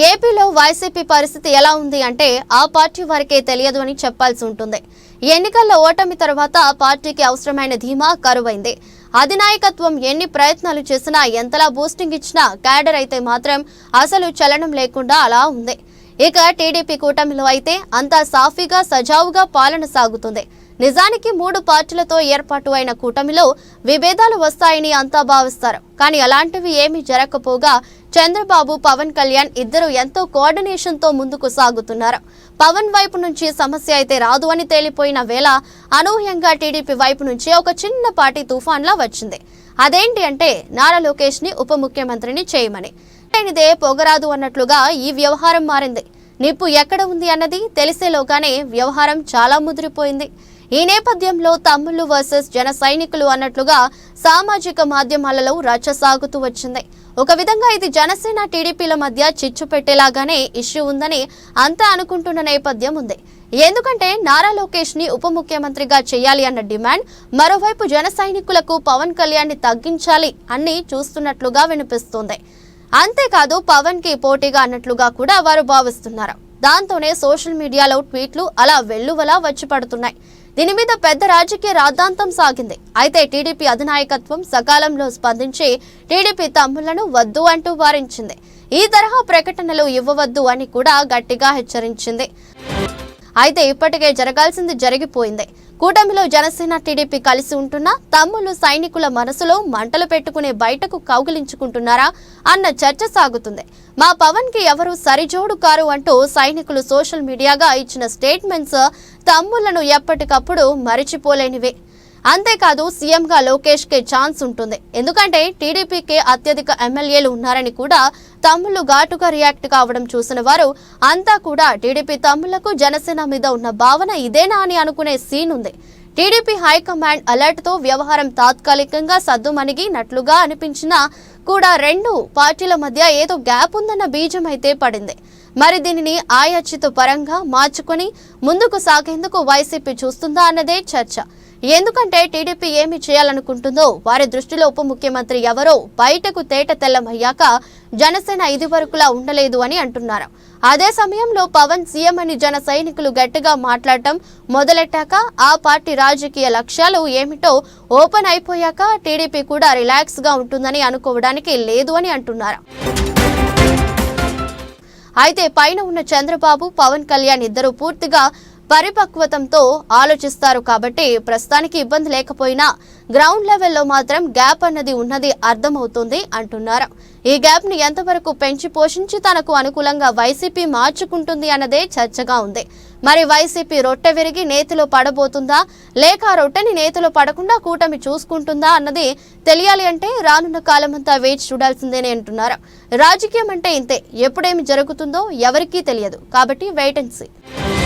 ఏపీలో వైసీపీ పరిస్థితి ఎలా ఉంది అంటే ఆ పార్టీ వారికే తెలియదు అని చెప్పాల్సి ఉంటుంది. ఎన్నికల్లో ఓటమి తర్వాత పార్టీకి అవసరమైన ధీమా కరువైంది. అధినాయకత్వం ఎన్ని ప్రయత్నాలు చేసినా, ఎంతలా బూస్టింగ్ ఇచ్చినా క్యాడర్ అయితే మాత్రం అసలు చలనం లేకుండా అలా ఉంది. ఇక టీడీపీ కూటమిలో అయితే అంతా సాఫీగా సజావుగా పాలన సాగుతుంది. నిజానికి 3 పార్టీలతో ఏర్పాటు అయిన కూటమిలో విభేదాలు వస్తాయని అంతా భావిస్తారు. కానీ అలాంటివి ఏమీ జరగకపోగా చంద్రబాబు, పవన్ కళ్యాణ్ ఇద్దరు ఎంతో కోఆర్డినేషన్తో ముందుకు సాగుతున్నారు. పవన్ వైపు నుంచి సమస్య అయితే రాదు అని తేలిపోయిన వేళ అనూహ్యంగా టీడీపీ వైపు నుంచి ఒక చిన్నపాటి తుఫాన్లా వచ్చింది. అదేంటి అంటే నారా లోకేష్ ని ఉప ముఖ్యమంత్రిని చేయమని. ఇదే పొగరాదు అన్నట్లుగా ఈ వ్యవహారం మారింది. నిప్పు ఎక్కడ ఉంది అన్నది తెలిసేలోగానే వ్యవహారం చాలా ముదిరిపోయింది. ఈ నేపథ్యంలో తమ్ముళ్లు వర్సెస్ జన సైనికులు అన్నట్లుగా సామాజిక మాధ్యమాలలో రచ్చ సాగుతూ వచ్చింది. ఒక విధంగా ఇది జనసేన టీడీపీల మధ్య చిచ్చు పెట్టేలాగానే ఇష్యూ ఉందని అంతా అనుకుంటున్న నేపథ్యం ఉంది. ఎందుకంటే నారా లోకేష్ ని ఉప ముఖ్యమంత్రిగా చేయాలి అన్న డిమాండ్, మరోవైపు జన సైనికులకు పవన్ కళ్యాణ్ ని తగ్గించాలి అన్ని చూస్తున్నట్లుగా వినిపిస్తుంది. అంతేకాదు పవన్ కి పోటీగా అన్నట్లుగా కూడా వారు భావిస్తున్నారు. దాంతోనే సోషల్ మీడియాలో ట్వీట్లు అలా వెల్లువలా వచ్చి పడుతున్నాయి. దీని మీద పెద్ద రాజకీయ రాద్ధాంతం సాగింది. అయితే టీడీపీ అధినాయకత్వం సకాలంలో స్పందించి టీడీపీ తమ్ముళ్లను వద్దు అంటూ వారించింది. ఈ తరహా ప్రకటనలు ఇవ్వవద్దు అని కూడా గట్టిగా హెచ్చరించింది. అయితే ఇప్పటికే జరగాల్సింది జరిగిపోయింది. కూటమిలో జనసేన టీడీపీ కలిసి ఉంటున్నా తమ్ముళ్లు సైనికుల మనసులో మంటలు పెట్టుకునే బయటకు కౌగిలించుకుంటున్నారా అన్న చర్చ సాగుతుంది. మా పవన్ కి ఎవరు సరిజోడు కారు అంటూ సైనికులు సోషల్ మీడియాగా ఇచ్చిన స్టేట్మెంట్స్ తమ్ముళ్లను ఎప్పటికప్పుడు మరిచిపోలేనివే. అంతేకాదు సీఎంగా లోకేష్ కే ఛాన్స్ ఉంటుంది. ఎందుకంటే టీడీపీకే అత్యధిక ఎమ్మెల్యేలు ఉన్నారని కూడా తమ్ముళ్లు ఘాటుగా రియాక్ట్ కావడం చూసిన వారు అంతా కూడా టీడీపీ తమ్ముళ్లకు జనసేన మీద ఉన్న భావన ఇదేనా అని అనుకునే సీన్ ఉంది. టీడీపీ హైకమాండ్ అలర్ట్ తో వ్యవహారం తాత్కాలికంగా సద్దుమణిగినట్లుగా అనిపించినా కూడా 2 పార్టీల మధ్య ఏదో గ్యాప్ ఉందన్న బీజం అయితే పడింది. మరి దీనిని ఆయాచిత పరంగా మార్చుకొని ముందుకు సాగేందుకు వైసీపీ చూస్తుందా అన్నదే చర్చ. ఎందుకంటే టీడీపీ ఏమి చేయాలనుకుంటుందో వారి దృష్టిలో ఉప ముఖ్యమంత్రి ఎవరో బయటకు తేట తెల్లమయ్యాక జనసేన ఇదివరకులా ఉండలేదు అని అంటున్నారు. అదే సమయంలో పవన్ సీఎం అని జన సైనికులు గట్టిగా మాట్లాడటం మొదలెట్టాక ఆ పార్టీ రాజకీయ లక్ష్యాలు ఏమిటో ఓపెన్ అయిపోయాక టీడీపీ కూడా రిలాక్స్ గా ఉంటుందని అనుకోవడానికి లేదు అని అంటున్నారు. అయితే పైన ఉన్న చంద్రబాబు, పవన్ కళ్యాణ్ ఇద్దరు పూర్తిగా పరిపక్వతంతో ఆలోచిస్తారు కాబట్టి ప్రస్తుతానికి ఇబ్బంది లేకపోయినా గ్రౌండ్ లెవెల్లో మాత్రం గ్యాప్ అన్నది ఉన్నది అర్థమవుతుంది అంటున్నారు. ఈ గ్యాప్ ని ఎంతవరకు పెంచి పోషించి తనకు అనుకూలంగా వైసీపీ మార్చుకుంటుంది అన్నదే చర్చగా ఉంది. మరి వైసీపీ రొట్టె విరిగి నేతిలో పడబోతుందా, లేక ఆ రొట్టెని నేతిలో పడకుండా కూటమి చూసుకుంటుందా అన్నది తెలియాలి అంటే రానున్న కాలమంతా వేచి చూడాల్సిందేనే అంటున్నారు. రాజకీయం అంటే ఇంతే, ఎప్పుడేమి జరుగుతుందో ఎవరికీ తెలియదు. కాబట్టి వెయిట్ అండ్ సీ.